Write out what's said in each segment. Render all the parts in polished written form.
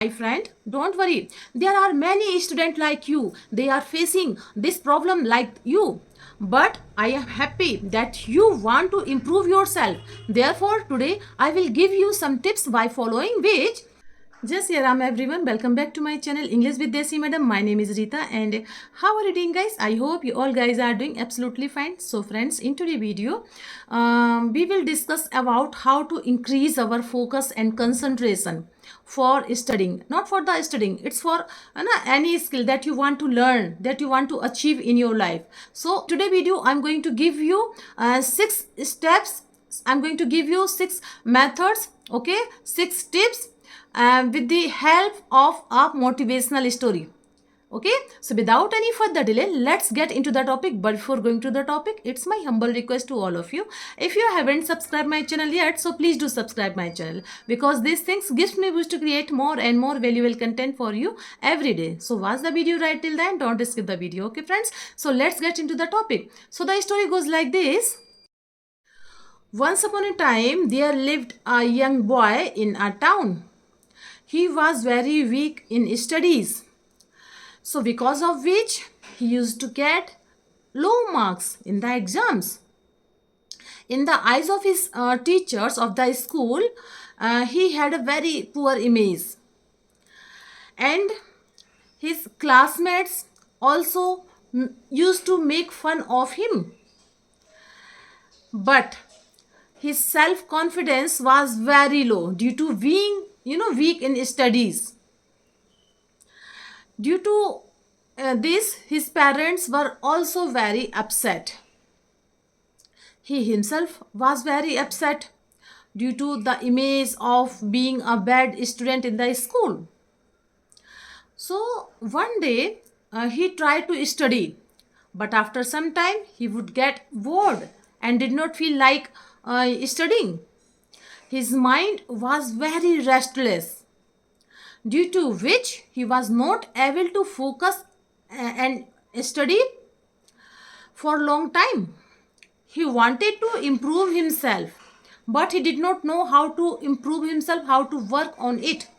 My friend, don't worry. There are many students like you. They are facing this problem like you. But I am happy that you want to improve yourself. Therefore, today I will give you some tips by following which. Just here, everyone. Welcome back to my channel English with Desi Madam. My name is Rita, and how are you doing, guys? I hope you all guys are doing absolutely fine. So, friends, in today's video, we will discuss about how to increase our focus and concentration for studying. Not for the studying; it's for any skill that you want to learn, that you want to achieve in your life. So, today video, I'm going to give you 6 steps. I'm going to give you 6 methods. Okay, 6 tips with the help of a motivational story. Okay, so without any further delay, let's get into the topic. But before going to the topic, it's my humble request to all of you, if you haven't subscribed my channel yet, so please do subscribe my channel, because these things gives me boost to create more and more valuable content for you every day. So watch the video right till then, don't skip the video. Okay friends, so let's get into the topic. So the story goes like this. Once upon a time, there lived a young boy in a town. He was very weak in studies, so because of which he used to get low marks in the exams. In the eyes of his teachers of the school, he had a very poor image, and his classmates also used to make fun of him. But his self confidence was very low due to being weak in studies. Due to this, his parents were also very upset. He himself was very upset due to the image of being a bad student in the school. So one day he tried to study, but after some time he would get bored and did not feel like studying. His mind was very restless, due to which he was not able to focus and study for a long time. He wanted to improve himself, but he did not know how to improve himself, how to work on it.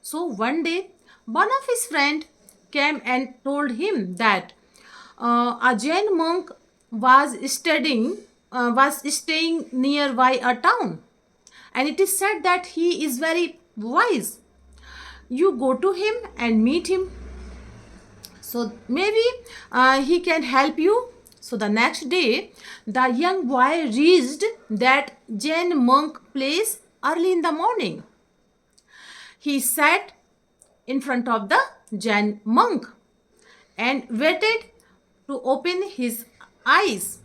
So one day, one of his friend came and told him that a Jain monk was staying nearby a town, and it is said that he is very wise. You go to him and meet him, so maybe he can help you. So the next day, the young boy reached that Jain monk place early in the morning. He sat in front of the Jain monk and waited to open his eyes.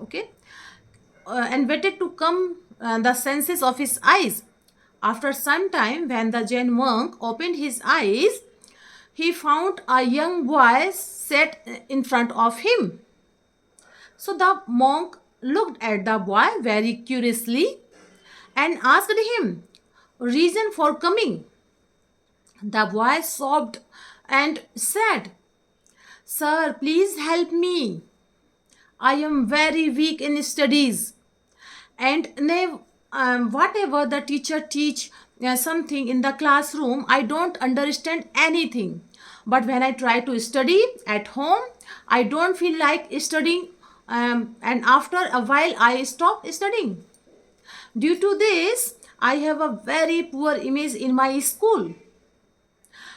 Okay, and waited to come the senses of his eyes. After some time, when the Jain monk opened his eyes, he found a young boy sat in front of him. So the monk looked at the boy very curiously and asked him reason for coming. The boy sobbed and said, "Sir, please help me. I am very weak in studies, and whatever the teacher teach something in the classroom, I don't understand anything. But when I try to study at home, I don't feel like studying, and after a while I stop studying. Due to this, I have a very poor image in my school.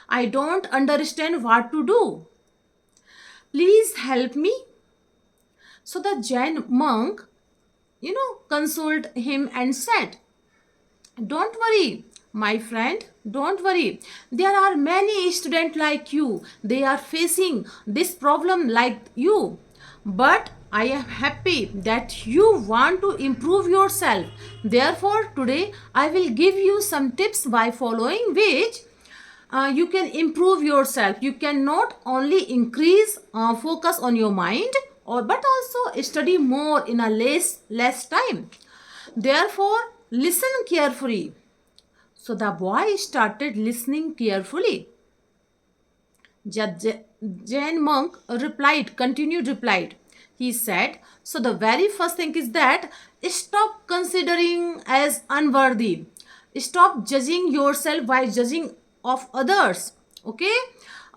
I don't understand what to do. Please help me." So the Jain monk, consoled him and said, "Don't worry, my friend, don't worry. There are many students like you. They are facing this problem like you. But I am happy that you want to improve yourself. Therefore, today I will give you some tips by following which you can improve yourself. You can not only increase focus on your mind, but also study more in a less time. Therefore, listen carefully." So the boy started listening carefully. Jain monk continued replied. He said, so the very first thing is that stop considering as unworthy. stop judging yourself by judging of others. Okay,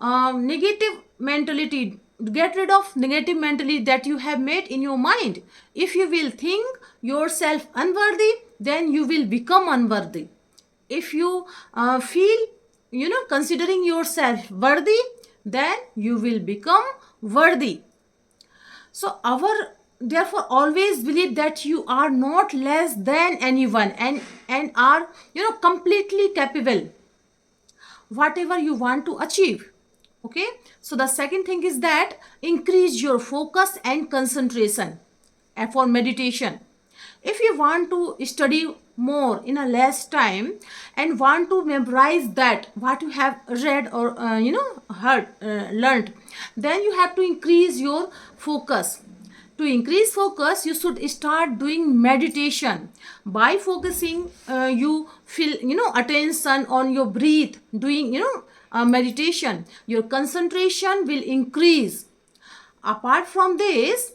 negative mentality, get rid of negative mentality that you have made in your mind. If you will think yourself unworthy, then you will become unworthy. If you feel, considering yourself worthy, then you will become worthy. So our, therefore, always believe that you are not less than anyone, and are, completely capable whatever you want to achieve. Okay, so the second thing is that increase your focus and concentration. And for meditation, if you want to study more in a less time and want to memorize that what you have read or heard, learned, then you have to increase your focus. To increase focus, you should start doing meditation. By focusing, you feel, attention on your breath, doing, meditation, your concentration will increase. Apart from this,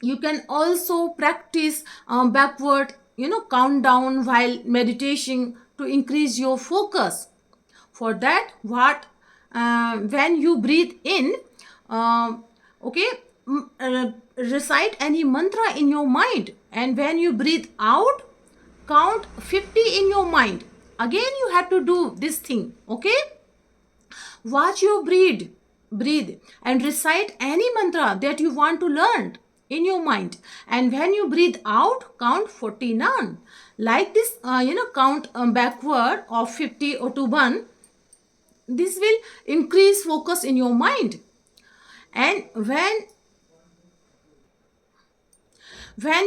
you can also practice backward, countdown while meditating to increase your focus. For that, when you breathe in, okay, recite any mantra in your mind, and when you breathe out, count 50 in your mind. Again, you have to do this thing. Okay, watch your breathe and recite any mantra that you want to learn in your mind, and when you breathe out, count 49 like this. Count backward of 50 or to 1. This will increase focus in your mind, and when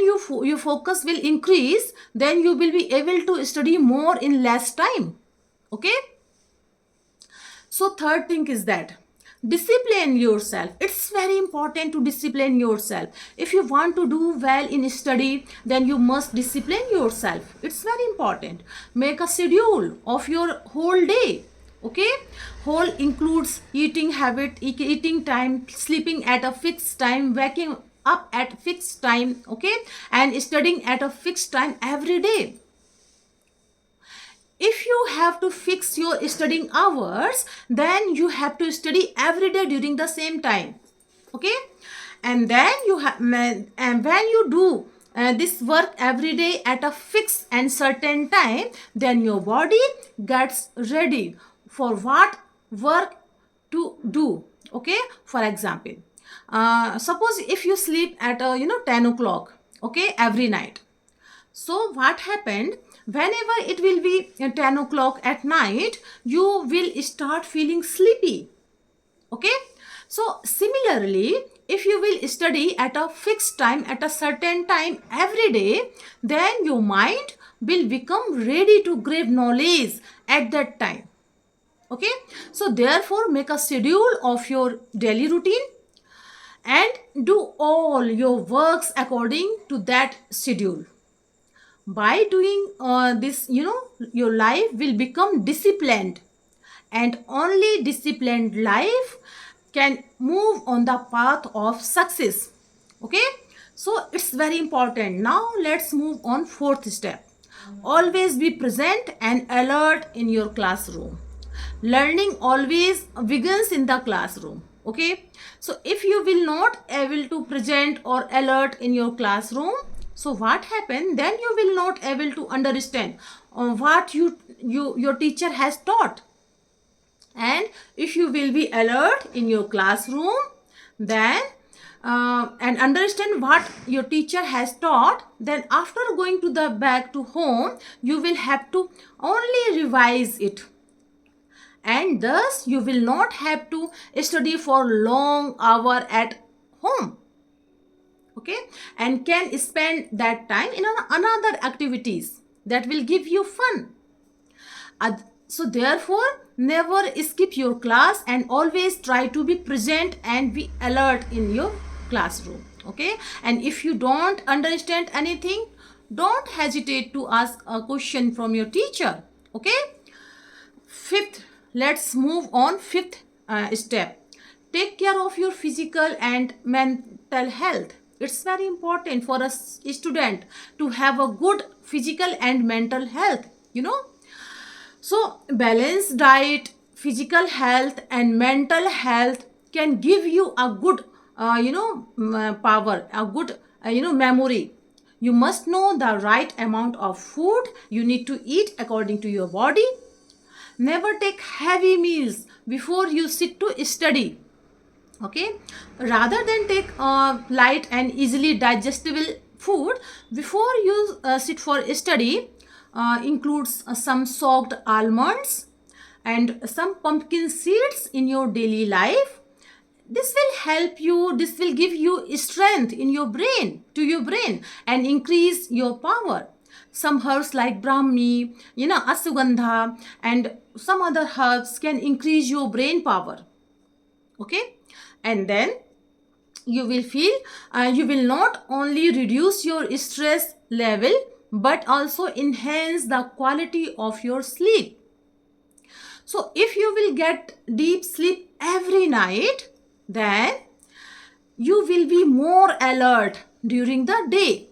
your focus will increase, then you will be able to study more in less time. Okay, so third thing is that discipline yourself. It's very important to discipline yourself. If you want to do well in study, then you must discipline yourself. It's very important. Make a schedule of your whole day. Okay, whole includes eating habit, eating time, sleeping at a fixed time, waking up at fixed time. Okay, and studying at a fixed time every day. If you have to fix your studying hours, then you have to study every day during the same time. Okay, and then and when you do this work every day at a fixed and certain time, then your body gets ready for what work to do. Okay, for example, suppose if you sleep at 10 o'clock, okay, every night. So what happened, whenever it will be 10 o'clock at night, you will start feeling sleepy. Okay, so similarly, if you will study at a fixed time, at a certain time every day, then your mind will become ready to grab knowledge at that time. Okay, so therefore make a schedule of your daily routine and do all your works according to that schedule. By doing this, your life will become disciplined, and only disciplined life can move on the path of success. Okay, so it's very important. Now let's move on fourth step. Always be present and alert in your classroom. Learning always begins in the classroom. Okay, so if you will not able to present or alert in your classroom, so what happened, then you will not able to understand what your teacher has taught. And if you will be alert in your classroom, then and understand what your teacher has taught, then after going to the back to home, you will have to only revise it, and thus you will not have to study for long hour at home. Okay, and can spend that time in another activities that will give you fun. So therefore, never skip your class and always try to be present and be alert in your classroom. Okay, and if you don't understand anything, don't hesitate to ask a question from your teacher. Okay, fifth, let's move on. Fifth step, take care of your physical and mental health. It's very important for a student to have a good physical and mental health. So balanced diet, physical health and mental health can give you a good power, a good memory. You must know the right amount of food you need to eat according to your body. Never take heavy meals before you sit to study. Okay, rather than take light and easily digestible food before you sit for study. Includes some soaked almonds and some pumpkin seeds in your daily life. This will help you, this will give you strength in your brain, to your brain, and increase your power. Some herbs like brahmi, asugandha and some other herbs can increase your brain power. Okay, and then you will feel, you will not only reduce your stress level but also enhance the quality of your sleep. So if you will get deep sleep every night, then you will be more alert during the day.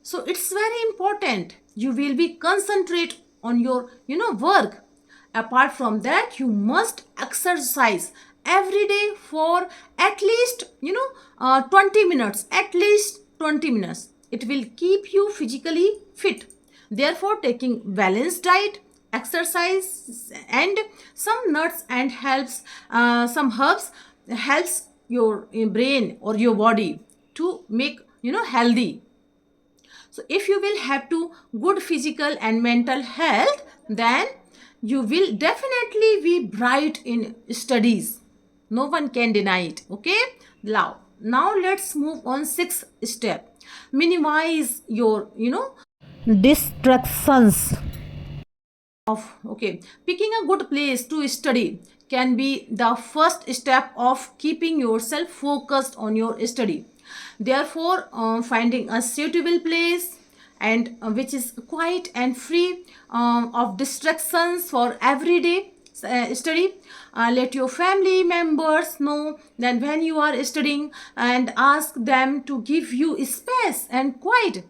So it's very important, you will be concentrate on your work. Apart from that, you must exercise every day for at least 20 minutes, at least 20 minutes. It will keep you physically fit. Therefore, taking balanced diet, exercise and some nuts and helps, some herbs helps your brain or your body to make healthy. So if you will have to good physical and mental health, then you will definitely be bright in studies. No one can deny it. Okay, now let's move on sixth step. Minimize your distractions of. Okay, picking a good place to study can be the first step of keeping yourself focused on your study. Therefore, finding a suitable place and which is quiet and free of distractions for everyday study. Let your family members know that when you are studying and ask them to give you space and quiet.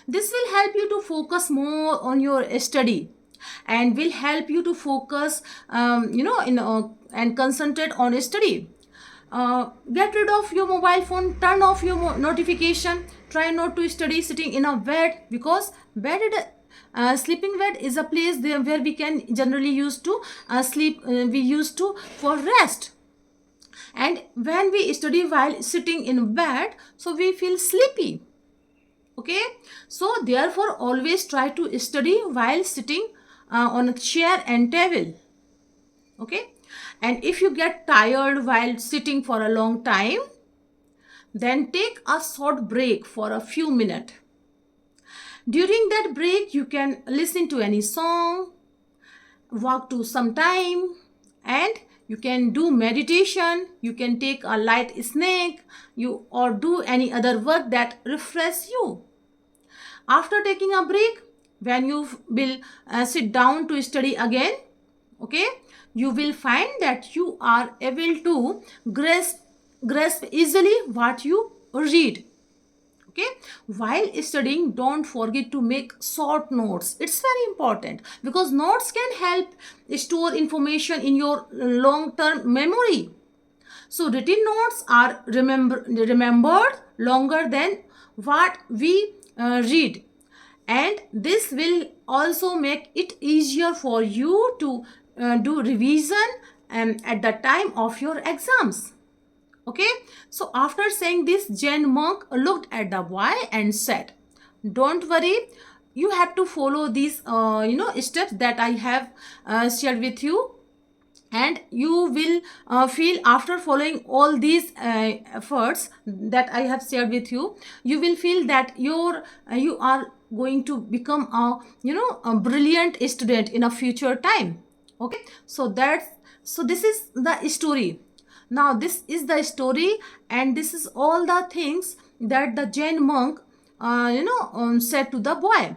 This will help you to focus more on your study and will help you to focus and concentrate on study. Get rid of your mobile phone, turn off your notification. Try not to study sitting in a bed, because sleeping bed is a place there where we can generally use to sleep, we used to for rest. And when we study while sitting in bed, so we feel sleepy. Okay, so therefore always try to study while sitting on a chair and table. Okay, and if you get tired while sitting for a long time, then take a short break for a few minutes. During that break, you can listen to any song, walk to some time, and you can do meditation, you can take a light snack, you or do any other work that refresh you. After taking a break, when you will sit down to study again, okay, you will find that you are able to grasp easily what you read. Okay, while studying, don't forget to make short notes. It's very important because notes can help store information in your long term memory. So written notes are remembered longer than what we read, and this will also make it easier for you to do revision at the time of your exams. Okay, so after saying this, Jain monk looked at the boy and said, don't worry, you have to follow these steps that I have shared with you, and you will feel after following all these efforts that I have shared with you, you will feel that you are going to become a brilliant student in a future time. Okay, so this is the story. Now this is the story, and this is all the things that the Jain monk said to the boy.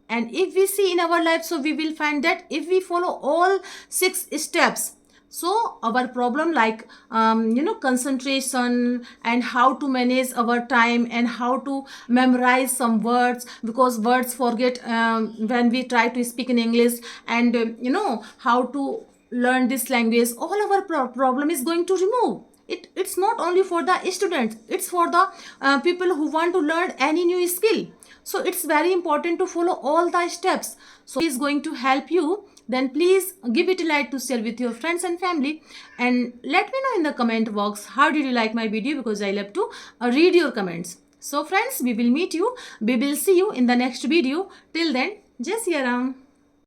And if we see in our life, so we will find that if we follow all 6 steps, So our problem like concentration and how to manage our time and how to memorize some words, because words forget when we try to speak in English, and how to learn this language, all our problem is going to remove. It's not only for the students, it's for the people who want to learn any new skill. So it's very important to follow all the steps. So is going to help you, then please give it a like to share with your friends and family, and let me know in the comment box how did you like my video, because I love to read your comments. So friends, we will see you in the next video. Till then, Jai Siya Ram.